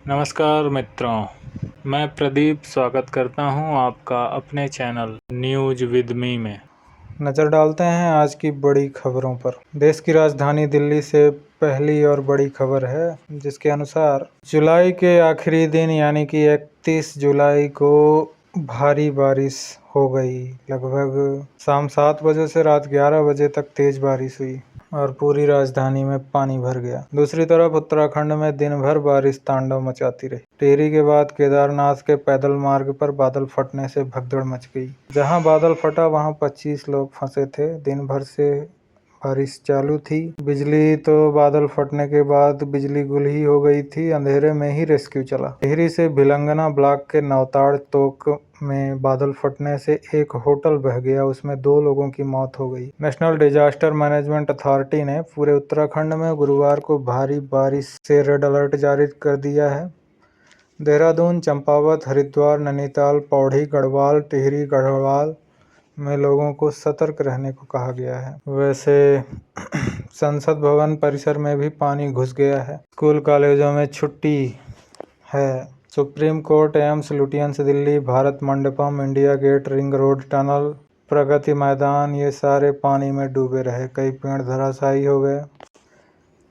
नमस्कार मित्रों, मैं प्रदीप स्वागत करता हूं आपका अपने चैनल न्यूज विद मी में। नजर डालते हैं आज की बड़ी खबरों पर। देश की राजधानी दिल्ली से पहली और बड़ी खबर है, जिसके अनुसार जुलाई के आखिरी दिन यानी कि 31 जुलाई को भारी बारिश हो गई। लगभग शाम 7 बजे से रात 11 बजे तक तेज बारिश हुई और पूरी राजधानी में पानी भर गया। दूसरी तरफ उत्तराखंड में दिन भर बारिश तांडव मचाती रही। टिहरी के बाद केदारनाथ के पैदल मार्ग पर बादल फटने से भगदड़ मच गई। जहां बादल फटा वहां 25 लोग फंसे थे। दिन भर से बारिश चालू थी। बिजली तो बादल फटने के बाद बिजली गुल ही हो गई थी। अंधेरे में ही रेस्क्यू चला। टिहरी से भिलंगना ब्लॉक के नवताड़ तोक में बादल फटने से एक होटल बह गया, उसमें 2 लोगों की मौत हो गई। नेशनल डिजास्टर मैनेजमेंट अथॉरिटी ने पूरे उत्तराखंड में गुरुवार को भारी बारिश से रेड अलर्ट जारी कर दिया है। देहरादून, चंपावत, हरिद्वार, नैनीताल, पौड़ी, गढ़वाल, टिहरी, गढ़वाल में लोगों को सतर्क रहने को कहा गया है। वैसे संसद भवन परिसर में भी पानी घुस गया है। स्कूल कॉलेजों में छुट्टी है। Supreme Court, AIIMS, Lutyens Delhi, Bharat Mandapam, India Gate, Ring Road Tunnel, Pragati Maidan, ये सारे पानी में डूबे रहे। कई पेड़ धराशायी हो गए।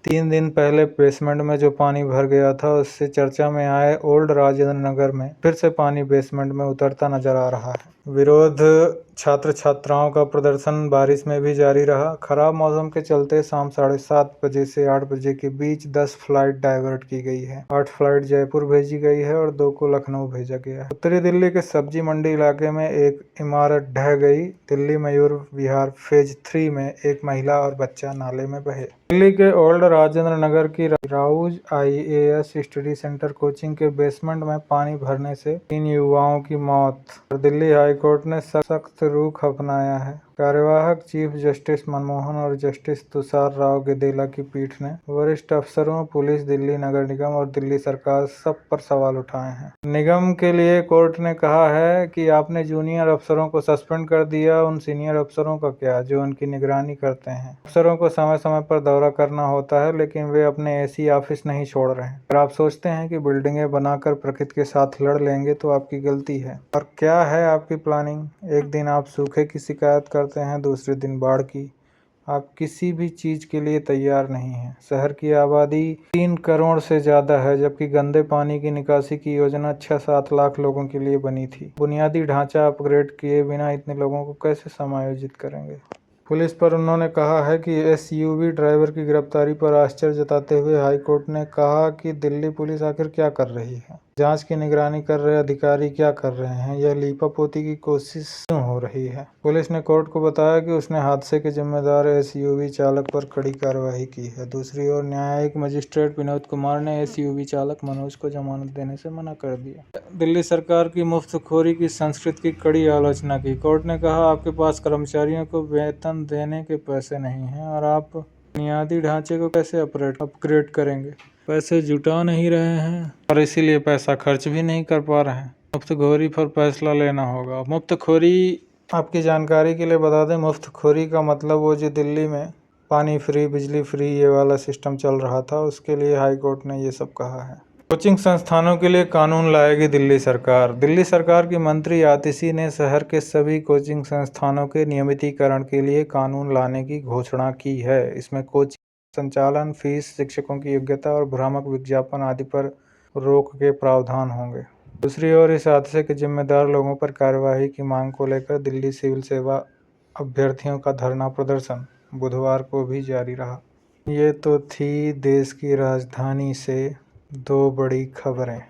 3 दिन पहले बेसमेंट में जो पानी भर गया था, उससे चर्चा में आए ओल्ड राजेंद्र नगर में फिर से पानी बेसमेंट में उतरता नजर आ रहा है। विरोध छात्र छात्राओं का प्रदर्शन बारिश में भी जारी रहा। खराब मौसम के चलते शाम 7:30 बजे से 8 बजे के बीच 10 फ्लाइट डाइवर्ट की गई है। 8 फ्लाइट जयपुर भेजी गई है और 2 को लखनऊ भेजा गया है। उत्तरी दिल्ली के सब्जी मंडी इलाके में एक इमारत ढह गई। दिल्ली मयूर विहार फेज 3 में एक महिला और बच्चा नाले में बहे। दिल्ली के ओल्ड राजेंद्र नगर की Rouse IAS study centre coaching के बेसमेंट में पानी भरने से 3 युवाओं की मौत। दिल्ली हाईकोर्ट ने सख्त रुख अपनाया है। कार्यवाहक चीफ जस्टिस मनमोहन और जस्टिस तुषार राव गेदेला की पीठ ने वरिष्ठ अफसरों, पुलिस, दिल्ली नगर निगम और दिल्ली सरकार सब पर सवाल उठाए हैं। निगम के लिए कोर्ट ने कहा है कि आपने जूनियर अफसरों को सस्पेंड कर दिया, उन सीनियर अफसरों का क्या जो उनकी निगरानी करते हैं। अफसरों को समय समय पर दौरा करना होता है, लेकिन वे अपने AC ऑफिस नहीं छोड़ रहे हैं। अगर आप सोचते हैं कि बिल्डिंगें बनाकर प्रकृति के साथ लड़ लेंगे तो आपकी गलती है। और क्या है आपकी प्लानिंग? एक दिन आप सूखे की शिकायत करते हैं, दूसरे दिन बाढ़ की। आप किसी भी चीज के लिए तैयार नहीं हैं। शहर की आबादी 3 करोड़ से ज्यादा है, जबकि गंदे पानी की निकासी की योजना 6-7 लाख लोगों के लिए बनी थी। बुनियादी ढांचा अपग्रेड किए बिना इतने लोगों को कैसे समायोजित करेंगे? पुलिस पर उन्होंने कहा है कि SUV ड्राइवर की गिरफ्तारी पर आश्चर्य जताते हुए हाईकोर्ट ने कहा कि दिल्ली पुलिस आखिर क्या कर रही है? जांच की निगरानी कर रहे अधिकारी क्या कर रहे हैं? यह लीपापोती की कोशिश क्यों हो रही है? पुलिस ने कोर्ट को बताया कि उसने हादसे के जिम्मेदार SUV चालक पर कड़ी कार्रवाई की है। दूसरी ओर न्यायिक मजिस्ट्रेट विनोद कुमार ने SUV चालक मनोज को जमानत देने से मना कर दिया। दिल्ली सरकार की मुफ्तखोरी की संस्कृति की कड़ी आलोचना की। कोर्ट ने कहा, आपके पास कर्मचारियों को वेतन देने के पैसे नहीं हैं और आप बुनियादी ढांचे को कैसे अपग्रेड करेंगे? पैसे जुटा नहीं रहे हैं और इसीलिए पैसा खर्च भी नहीं कर पा रहे हैं। मुफ्तखोरी पर फैसला लेना होगा। मुफ्तखोरी, आपकी जानकारी के लिए बता दें, मुफ्तखोरी का मतलब वो जो दिल्ली में पानी फ्री, बिजली फ्री ये वाला सिस्टम चल रहा था, उसके लिए हाईकोर्ट ने ये सब कहा है। कोचिंग संस्थानों के लिए कानून लाएगी दिल्ली सरकार। दिल्ली सरकार की मंत्री आतिशी ने शहर के सभी कोचिंग संस्थानों के नियमितीकरण के लिए कानून लाने की घोषणा की है। इसमें कोचिंग संचालन, फीस, शिक्षकों की योग्यता और भ्रामक विज्ञापन आदि पर रोक के प्रावधान होंगे। दूसरी ओर इस हादसे के जिम्मेदार लोगों पर कार्यवाही की मांग को लेकर दिल्ली सिविल सेवा अभ्यर्थियों का धरना प्रदर्शन बुधवार को भी जारी रहा। ये तो थी देश की राजधानी से 2 बड़ी खबरें।